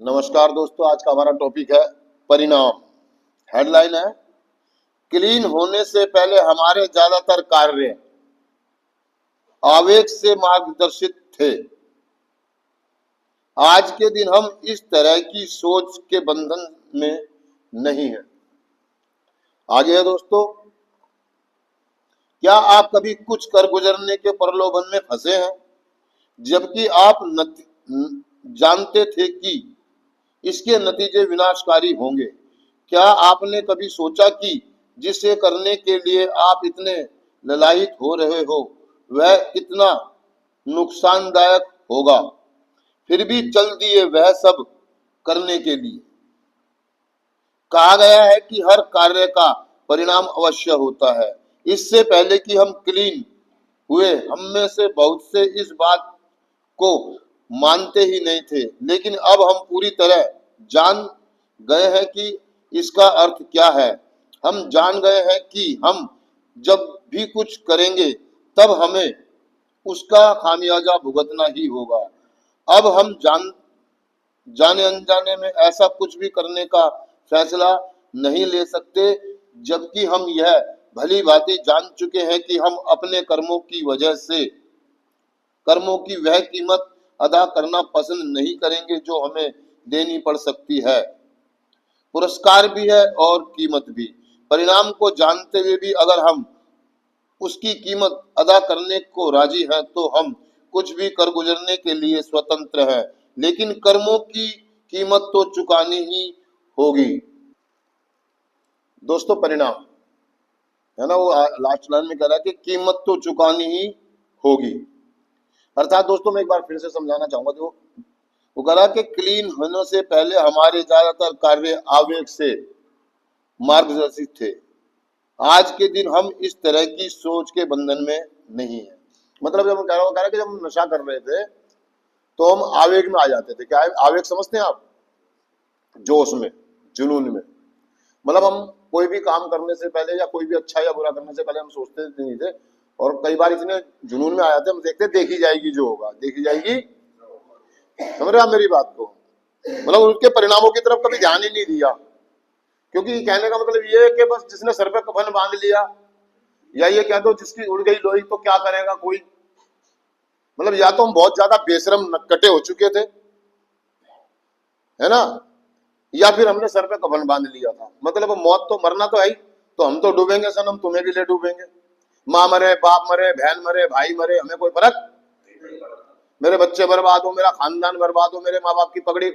नमस्कार दोस्तों, आज का हमारा टॉपिक है परिणाम। हेडलाइन है क्लीन होने से पहले हमारे ज्यादातर कार्य आवेग से मार्गदर्शित थे। आज के दिन हम इस तरह की सोच के बंधन में नहीं हैं। आगे है दोस्तों, क्या आप कभी कुछ कर गुजरने के प्रलोभन में फंसे हैं जबकि आप जानते थे कि इसके नतीजे विनाशकारी होंगे? क्या आपने कभी सोचा कि जिसे करने के लिए आप इतने ललायित हो रहे हो वह कितना नुकसानदायक होगा, फिर भी चल दिए वह सब करने के लिए? कहा गया है कि हर कार्य का परिणाम अवश्य होता है। इससे पहले कि हम क्लीन हुए, हम में से बहुत से इस बात को मानते ही नहीं थे, लेकिन अब हम पूरी तरह जान गए हैं कि इसका अर्थ क्या है। हम जान गए हैं कि हम जब भी कुछ करेंगे तब हमें उसका खामियाजा भुगतना ही होगा। अब हम जाने अनजाने में ऐसा कुछ भी करने का फैसला नहीं ले सकते जबकि हम यह भली भांति जान चुके हैं कि हम अपने कर्मों की वह कीमत अदा करना पसंद नहीं करेंगे जो हमें देनी पड़ सकती है। पुरस्कार भी है और कीमत भी। परिणाम को जानते हुए भी अगर हम उसकी कीमत अदा करने को राजी हैं तो हम कुछ भी कर गुजरने के लिए स्वतंत्र हैं, लेकिन कर्मों की कीमत तो चुकानी ही होगी। दोस्तों, परिणाम है ना, वो लास्ट लाइन में कह रहा है कि कीमत तो चुकानी ही होगी। अर्थात दोस्तों, मैं एक बार फिर से समझाना चाहूंगा, जो वो कह रहा कि क्लीन होने से पहले हमारे ज्यादातर कार्य आवेग से मार्गदर्शित थे। आज के दिन हम इस तरह की सोच के बंधन में नहीं है। मतलब जब कह रहा है कि जब हम नशा कर रहे थे तो हम आवेग में आ जाते थे। क्या है आवेग, समझते हैं आप? जोश में, जुनून में। मतलब हम कोई भी काम करने से पहले या कोई भी अच्छा या बुरा करने से पहले हम सोचते नहीं थे, और कई बार इतने जुनून में आ जाते हम देखते देखी जाएगी जो होगा, देखी जाएगी। समझ रहे आप मेरी बात को? मतलब उनके परिणामों की तरफ कभी ध्यान ही नहीं दिया, क्योंकि कहने का मतलब ये है कि बस जिसने सर पे कफन बांध लिया, या ये कह दो जिसकी उड़ गई लोही तो क्या करेगा कोई। मतलब या तो हम बहुत ज्यादा बेशरम नक्कटे हो चुके थे, है ना, या फिर हमने सर पे कफन बांध लिया था। मतलब मौत तो मरना तो है ही, तो हम तो डूबेंगे सनम, तुम्हें भी ले डूबेंगे। माँ मरे, बाप मरे, बहन मरे, भाई मरे, हमें कोई फर्क। मेरे बच्चे बर्बाद हो, मेरा खानदान बर्बाद हो, मेरे माँ बाप की पगड़ी